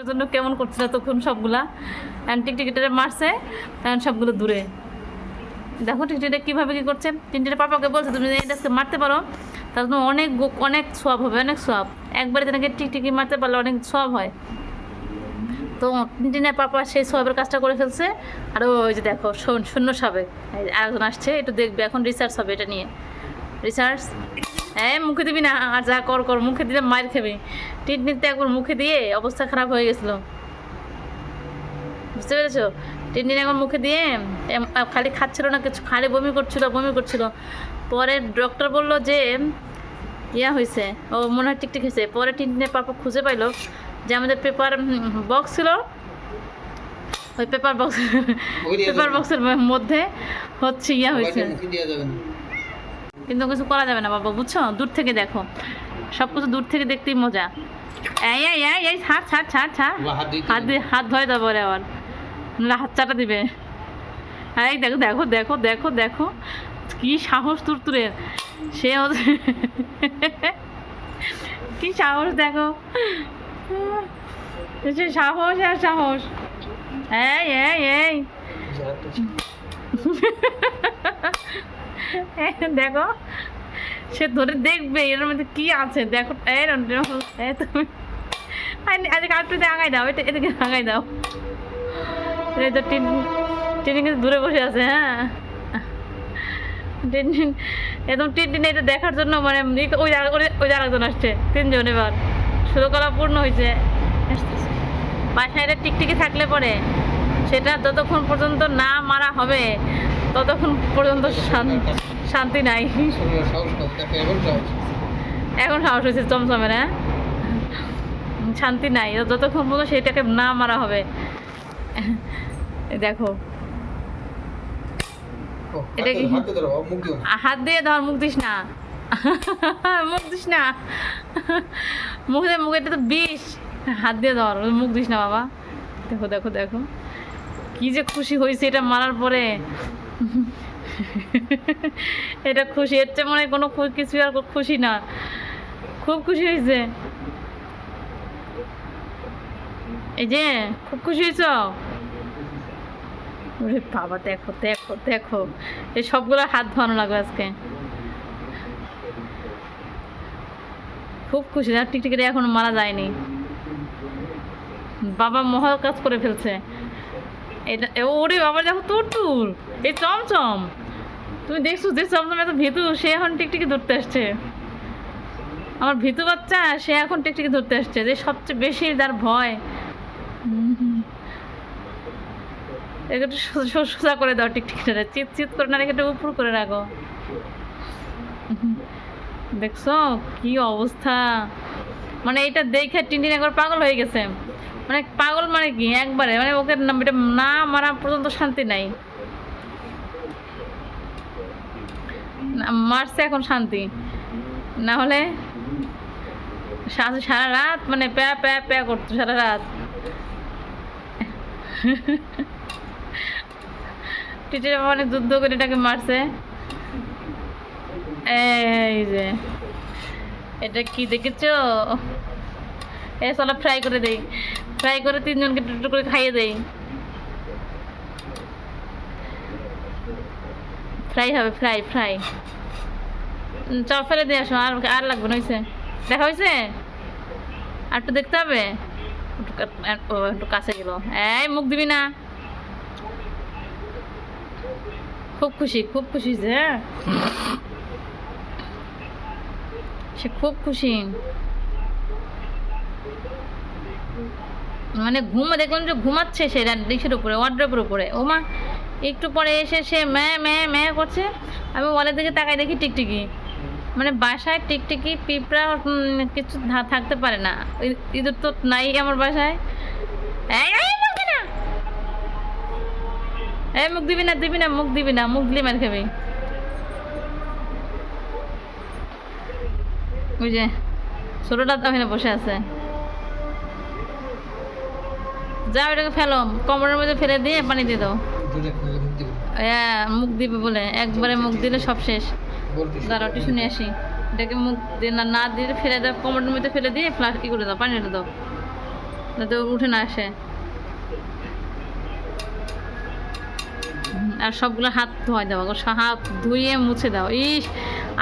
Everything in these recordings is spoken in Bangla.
টিকটিকের জন্য কেমন করছিল তখন সবগুলা, টিকটিকিটা মারছে, সবগুলো দূরে। দেখো টিকটিকিটা কীভাবে কী করছে। টিনটিনের পাপাকে বলছে তুমি এটা মারতে পারো, তার জন্য অনেক অনেক সোয়াব হবে, অনেক সোয়াব। একবারে তেনেকে টিকটিকি মারতে পারলে অনেক সোয়াব হয়। তো টিনটিনের পাপা সেই সোয়াবের কাজটা করে ফেলছে। আর ওই যে দেখো শূন্য সাবেক আরেকজন আসছে, একটু দেখবে এখন রিসার্চ হবে এটা নিয়ে, রিসার্চ। হ্যাঁ মুখে দিবি না, আর যা কর কর, মুখে দিলে মার খাবি। টিনটিনতে একবার মুখে দিয়ে অবস্থা খারাপ হয়ে গেছিলো, বুঝতে পেরেছো? টিনটিন একবার মুখে দিয়ে খালি খাচ্ছিল না কিছু, খালি বমি করছিল। পরে ডক্টর বললো যে ইয়া হয়েছে, ও মনে হয় টিকটিক হয়েছে। পরে টিনটিনের পাপা খুঁজে পাইলো যে আমাদের পেপার বক্স ছিল, ওই পেপার বক্সের মধ্যে হচ্ছে ইয়া হয়েছে। কিন্তু কিছু করা যাবে না বাবা, বুঝছো? দূর থেকে দেখো, সব কিছু দূর থেকে দেখতেই মজা। এই হাত ধোয় দেবো আবার, হাত চাটা দিবে। এই দেখো কি সাহস তুরতুরের, সে কি সাহস দেখো, সাহস আর সাহস। এই দেখো, সে ধরে দেখবে এর মধ্যে কি আছে। দেখো তুমি আজকে আরেকটু আগাই দাও, এদিকে আগাই দাও। এই তো টিনটিন কিন্তু দূরে বসে আছে। হ্যাঁ টিনটিন একদম টিনটিন এটা দেখার জন্য মানে ওই আরেকজন আসছে, তিনজন। এবার ষোলকলা পূর্ণ হয়েছে। বাসায় টিকটিকি থাকলে পরে সেটা যতক্ষণ পর্যন্ত না মারা হবে ততক্ষণ পর্যন্ত শান্তি নাই। এখন সাহস হয়েছে চমচমের, হ্যাঁ শান্তি নাই যতক্ষণ পর্যন্ত সেটাকে না মারা হবে। দেখো এটা কি হাত দিয়ে ধর, মুখ দিস না, মুখে এটা তো বিষ, হাত দিয়ে ধর, মুখ দিস না বাবা। দেখো কি যে খুশি হয়েছে এটা মারার পরে। এটা খুশি, এর চেয়ে মনে হয় কোনো কিছু আর খুশি না, খুব খুশি হয়েছে। এই যে খুব খুশি হয়েছ বাবা। দেখো এই সবগুলো হাত ধোয়ানো লাগবে আজকে। খুব খুশি, টিকটিকিটা এখন মারা যায়নি, বাবা মহা কাজ করে ফেলছে এটা। ওরে বাবা দেখো তুর এই চমচম, তুমি দেখছো যে চমচম এত ভীতু, সে এখন টিকটিকি ধরতে আসছে। আমার ভীতু বাচ্চা সে এখন টিকটিকি ধরতে আসছে, যে সবচেয়ে বেশি যার ভয়। একটু সোজা করে দাও টিকটিকিটা, চিত করে না রেখে একটু উপর করে রাখো। দেখছো কি অবস্থা, মানে এটা দেখে টিনটিন একবার পাগল হয়ে গেছে। মানে পাগল মানে কি একবারে, মানে ওকে এটা না মারা পর্যন্ত শান্তি নাই। মারছে এখন শান্তি, না হলে সারা রাত মানে প্যা করতো সারা রাত। টিটির অনেক যুদ্ধ করে এটাকে মারছে। এই যে এটা কি দেখেছো? চলো ফ্রাই করে দেই, ফ্রাই করে তিনজনকে একটু করে খাইয়ে দেই। ফ্রাই হবে, ফ্রাই চল ফেলে দিয়ে আসো, আর লাগবে না। হয়েছে দেখা হয়েছে, আর একটু দেখতে হবে। একটু কাছে গেল, এই মুখ দিবি না। খুব খুশি হয়েছে। হ্যাঁ সে খুব খুশি, মানে দেখুন যে ঘুমাচ্ছে সে ডিশের উপরে, ওয়ার্ড্রোবের উপরে। ও মা একটু পরে এসে সে ম্যা করছে। আমি ওয়ালের দিকে তাকাই দেখি টিকটিকি, মানে বাসায় টিকটিকি পিঁপড়া কিছু থাকতে পারে না, ইঁদুর তো নাই আমার বাসায়। মুখ দিবি না, মুখ দিলে মার খাবি। ওই যে ছোটটা তো ওখানে বসে আছে, যাও এটাকে ফেলো, কোমরের মধ্যে ফেলে দিয়ে পানি দিয়ে দাও। হ্যাঁ মুখ দিবে বলে, একবারে মুখ দিলে সব শেষ। দাঁড়াও টিউশনে আসি, এটাকে মুখ দিয়ে না দিলে ফেলে দাও, কোমরের মধ্যে ফেলে দিয়ে ফ্লাশ করে দাও, পানি দাও। না তো উঠে না আসে। আর সবগুলো হাত ধোয়া দাও, হাত ধুয়ে মুছে দাও। ইস,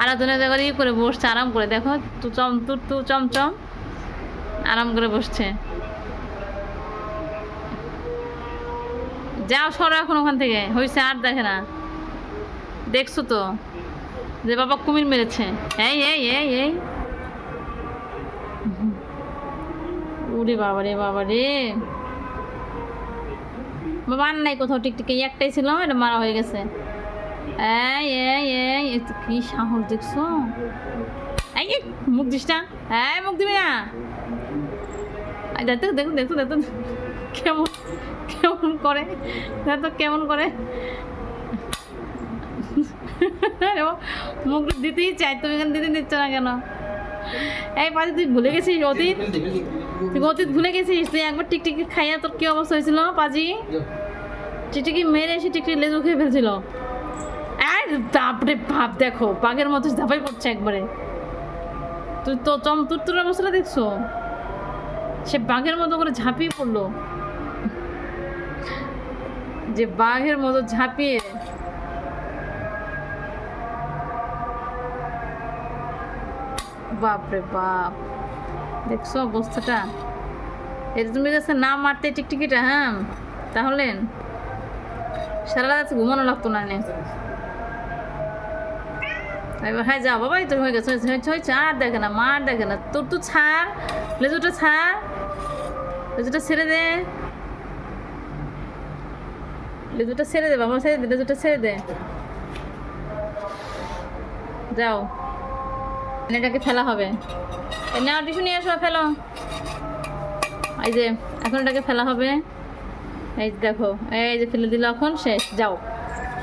আরাধনা জায়গায় ই করে বসছে আরাম করে, দেখো তু চমচম আরাম করে বসছে। যাও সরো এখন ওখান থেকে, হয়েছে আর দেখে না। দেখছো তো যে বাবা কুমির মেরেছে। এই এই এই এই উরে বাবা রে বাবা রে, বাবা আর নাই কোথাও, টিকটিকি একটাই ছিল, এটা মারা হয়ে গেছে। এই এই এই কি সাহস দেখছো? এই মুখ দিস না, হ্যাঁ মুখ দিবি না। দেখো দেখো দেখো দেখো কেমন কেমন করে, দেখো কেমন করে। মুখ দিতেই চাই, তুমি এখানে দিতে দিচ্ছ না কেন? এই পাজি তুই ভুলে গেছিস অতীত, তুই অতীত ভুলে গেছিস। তুই একবার টিকটিকি খাইয়া তোর কি অবস্থা হয়েছিল পাজি? টিকটিকি মেরে এসে টিকটিকি লেজু খেয়ে ফেলছিল। আর তারপরে ভাব দেখো বাঘের মতো ঝাঁপাই পড়ছে একবারে। তুই তো তোর অবস্থাটা দেখছো, সে বাঘের মতো করে ঝাঁপিয়ে পড়লো, যে বাঘের মতো ঝাঁপিয়ে। বাপরে বাপ, দেখছো অবস্থাটা? এটা তুমি কাছে না মারতে টিকটিকিটা, হ্যাঁ তাহলে সারা রাত ঘুমানো লাগতো না। এবার হ্যাঁ যাও বাবা, তো হয়ে গেছে, হয়েছে আর দেখে না, মার দেখে না। তোর তো ছাড়, লেজুটা ছাড়, লেজুটা ছেড়ে দে, লেজুটা ছেড়ে দে বাবা, ছেড়ে দে, লেজুটা ছেড়ে দে। যাও এটাকে ফেলা হবে, না টিস্যু নিয়ে আসো, ফেলো। এই যে এখন এটাকে ফেলা হবে, এই দেখো এই যে ফেলে দিল, এখন শেষ, যাও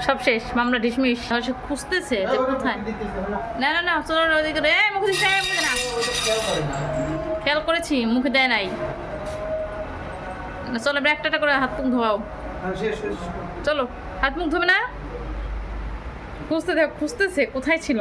সব শেষ, মামলা ডিসমিস। সে খুঁজতেছে যে কোথায়। না না না চলো ওদিকে, মুখে দিচ্ছে, মুখে না, খেয়াল করেছি মুখে দেয় নাই। চলো এবার একটা করে হাত মুখ ধোয়াও, চলো হাত মুখ ধোবে না। খুঁজতে দেখো, খুঁজতেছে কোথায় ছিল।